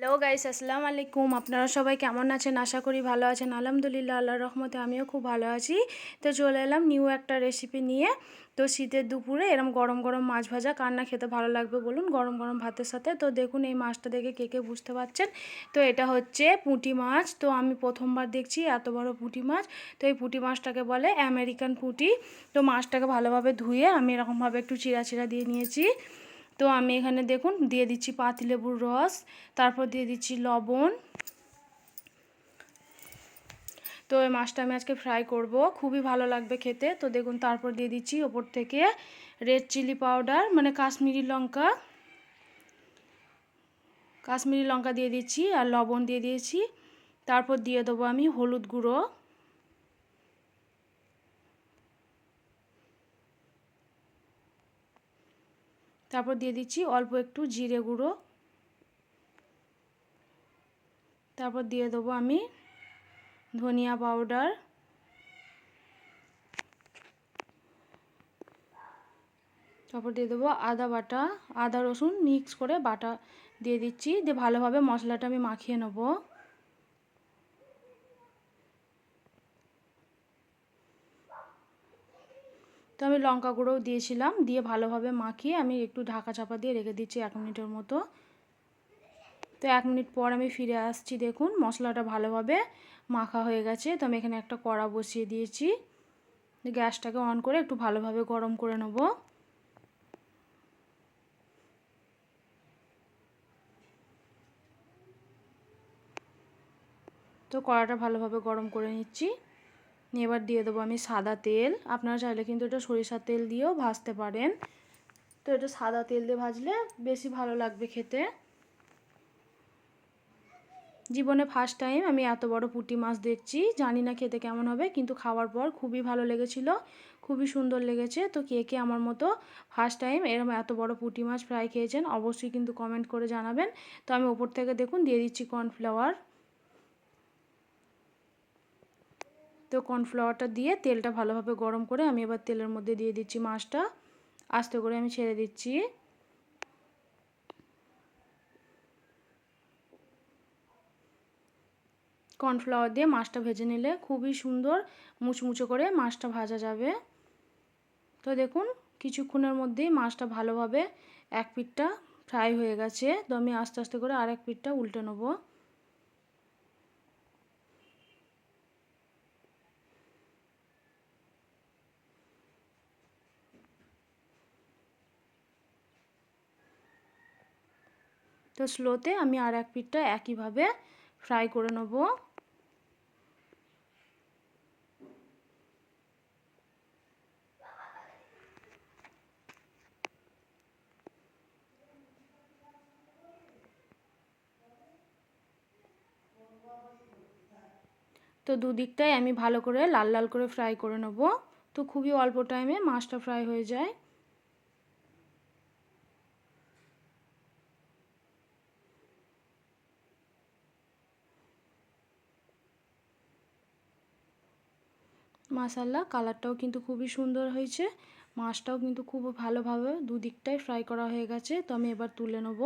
Hello guys, আসসালামু আলাইকুম। আপনারা সবাই কেমন আছেন? আশা করি ভালো আছেন। আলহামদুলিল্লাহ, আল্লাহর রহমতে আমিও খুব ভালো আছি। তো চলে এলাম নিউ একটা রেসিপি নিয়ে। তো শীতের দুপুরে এরম গরম গরম মাছ ভাজা কার না খেতে ভালো লাগবে বলুন, গরম গরম ভাতের সাথে। তো দেখুন এই মাছটা দেখে কে কে বুঝতে পারছেন। তো এটা হচ্ছে পুঁটি মাছ। তো আমি প্রথমবার দেখছি এত বড় পুঁটি মাছ। তো এই পুঁটি মাছটাকে বলে আমেরিকান পুঁটি। তো মাছটাকে ভালোভাবে ধুয়ে আমি এরকমভাবে একটু চিরা চিরা দিয়ে নিয়েছি। তো আমি এখানে দেখুন দিয়ে দিচ্ছি পাতিলেবুর রস, তারপর দিয়ে দিচ্ছি লবণ। তো এই মাছটা আমি আজকে ফ্রাই করব, খুবই ভালো লাগবে খেতে। তো দেখুন তারপর দিয়ে দিচ্ছি ওপর থেকে রেড চিলি পাউডার, মানে কাশ্মীরি লঙ্কা দিয়ে দিচ্ছি, আর লবণ দিয়ে দিয়েছি। তারপর দিয়ে দেবো আমি হলুদ গুঁড়ো, তারপর দিয়ে দিচ্ছি অল্প একটু জিরে গুঁড়ো, তারপর দিয়ে দেবো আমি ধনিয়া পাউডার, তারপর দিয়ে দেবো আদা বাটা, আদা রসুন মিক্স করে বাটা দিয়ে দিচ্ছি। দিয়ে ভালোভাবে মশলাটা আমি মাখিয়ে নেব। তো আমি লঙ্কা গুঁড়োও দিয়েছিলাম, দিয়ে ভালোভাবে মাখিয়ে আমি একটু ঢাকা চাপা দিয়ে রেখে দিচ্ছি 1 মিনিটের মতো। তো 1 মিনিট পর আমি ফিরে আসছি। দেখুন মশলাটা ভালোভাবে মাখা হয়ে গেছে। তো আমি এখানে একটা কড়া বসিয়ে দিয়েছি, গ্যাসটাকে অন করে একটু ভালোভাবে গরম করে নেব। তো কড়াটা ভালোভাবে গরম করে নিচ্ছি। এবার দিয়ে দেবো আমি সাদা তেল। আপনারা চাইলে কিন্তু এটা সরিষার তেল দিয়েও ভাজতে পারেন। তো এটা সাদা তেল দিয়ে ভাজলে বেশি ভালো লাগবে খেতে। জীবনে ফার্স্ট টাইম আমি এত বড় পুঁটি মাছ দেখছি, জানি না খেতে কেমন হবে, কিন্তু খাওয়ার পর খুবই ভালো লেগেছিল, খুবই সুন্দর লেগেছে। তো কে কে আমার মতো ফার্স্ট টাইম এরকম এত বড় পুঁটি মাছ ফ্রাই খেয়েছেন অবশ্যই কিন্তু কমেন্ট করে জানাবেন। তো আমি ওপর থেকে দেখুন দিয়ে দিচ্ছি কর্নফ্লাওয়ার। তো কর্নফ্লাওয়ারটা দিয়ে তেলটা ভালোভাবে গরম করে আমি এবার তেলের মধ্যে দিয়ে দিচ্ছি মাছটা, আস্তে করে আমি ছেড়ে দিচ্ছি। কর্নফ্লাওয়ার দিয়ে মাছটা ভেজে নিলে খুবই সুন্দর মুচমুচে করে মাছটা ভাজা যাবে। তো দেখুন কিছুক্ষণের মধ্যেই মাছটা ভালোভাবে এক পিঠটা ফ্রাই হয়ে গেছে। তো আমি আস্তে আস্তে করে আরেক পিঠটা উল্টে নেব। তো স্লোতে আমি আর এক পিঠটা একইভাবে ফ্রাই করে নেব। তো দুদিকটাই আমি ভালো করে লাল লাল করে ফ্রাই করে নেব। তো খুবই অল্প টাইমে মাছটা ফ্রাই হয়ে যায়। মাশাআল্লাহ কালারটাও কিন্তু খুবই সুন্দর হয়েছে, মাছটাও কিন্তু খুব ভালোভাবে দুদিকটাই ফ্রাই করা হয়ে গেছে। তো আমি এবার তুলে নেব।